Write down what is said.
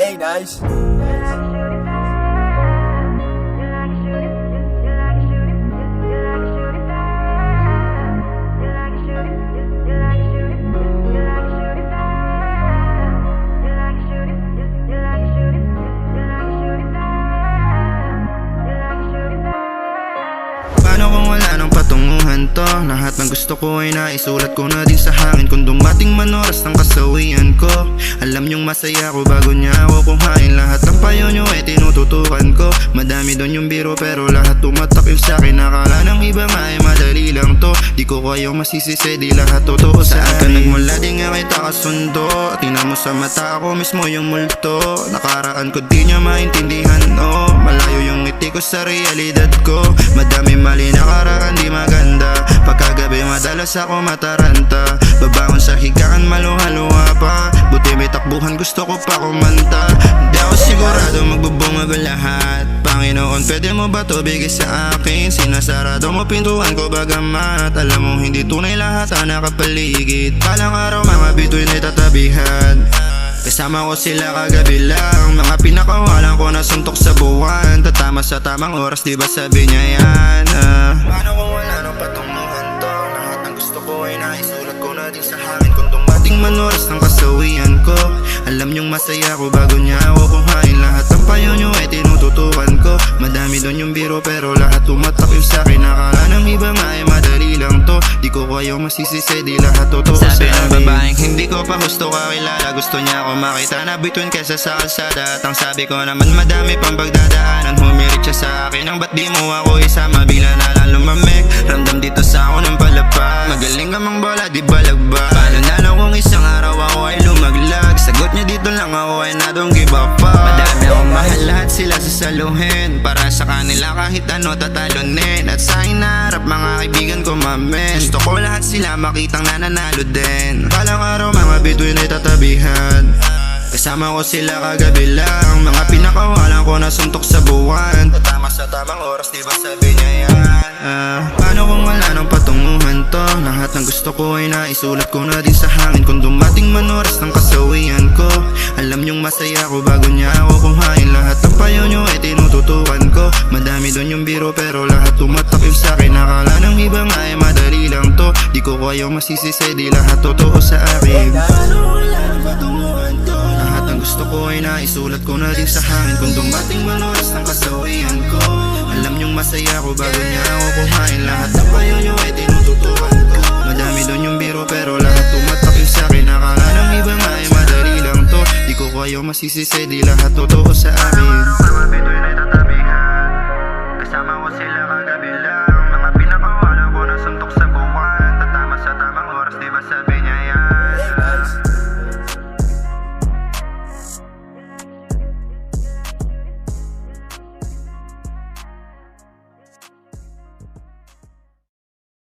Hey, nice. Paano kung wala nang patunguhan to? Lahat ng gusto ko ay naisulat ko na din sa hangin. Kung dumating man oras ng kasawian ko, alam nyong masaya ko bago niya ako kumain. Lahat ng payo nyo ay tinututukan ko. Madami doon yung biro pero lahat tumatak yung sakin. Akala ng iba nga ay madali lang to. Di ko kayo masisisi, di lahat totoo sa akin. Saan ka nagmula, di nga kita kasundo. Tingnan mo sa mata ako mismo yung multo. Nakaraan ko di niya maintindihan, oh. Malayo yung ngiti ko sa realidad ko. Madami mali nakaraan di maganda. Pagkagabi madalas ako mataranta. Babangon sa higaan maluha-luha pa. Buti may takbuhan gusto ko pa kumanta. Di ako sigurado magbubungag ang lahat. Panginoon pwede mo ba to bigay sa akin? Sinasarado mo pintuan ko bagamat alam mo hindi tunay lahat ang nakapaligid. Balang araw mga bituin ay tatabihan. Kasama ko sila kagabi lang. Mga pinakawalan ko na suntok sa buwan. Tatama sa tamang oras, di ba sabi niya yan? Paano kung wala nang patunguhan to? Lahat ng gusto ko ay naisulat ko na din sa hangin. Kung dumating man oras ng kasawian ko, alam nyong masaya ko bago niya ako kuhain. Lahat ng payo nyo ay tinututukan ko. Madami doon yung biro pero lahat tumatak yung sakin. Akala ng iba nga ay madali lang to. Di ko kayo masisisi, di lahat totoo sa akin. Sabi ng babaeng hindi ko pa gusto kakilala. Gusto niya ako makita na bituin kesa sa kalsada. At ang sabi ko naman madami pang pagdadaanan. Humirit siya sa akin ang ba't di mo ako isama. Bigla na lang lumamig, ramdam dito sa ako ng palapag. Magaling ka mang bola, di balagba. Paano na lang kung isang araw ako ay lumaglag. Sagot niya dito lang ako ay na don't give a fuck. Madami akong mahal, lahat sila sasaluhin. Para sa kanila kahit ano tatalunin. At sa hinaharap mga kaibigan ko mamen. Gusto ko lahat sila makitang nananalo din. Balang araw mga bituin ay tatabihan. Kasama ko sila kagabi lang. Mga pinakawalan ko na suntok sa buwan. Tatama sa tamang oras, di ba sabi niya yan? Paano kung wala nang patunguhan to? Lahat ng gusto ko ay naisulat ko na din sa hangin. Kung dumating man oras ng kasawian ko, alam nyong masaya ko bago niya ako kuhain. Lahat ng payo nyo ay tinututukan ko. Madami doon yung biro pero lahat tumatak yung sakin. Akala ng iba nga ay madali lang to. Di ko kayo masisisi, di lahat totoo sa akin. Paano wala nang patunguhan to? Lahat ng gusto ko ay naisulat ko na din sa hangin. Kung dumating man oras ng kasawian ko, alam nyong masaya ko bago niya ako kuhain. Lahat ng payo nyo ay tinututukan ko. Madami doon yung biro pero lahat tumatak yung sakin. Akala ng iba nga ay madali lang to. Di ko kayo masisisi, di lahat totoo sa akin. Mga bituin ay tatabihan. Kasama ko sila kagabi lang.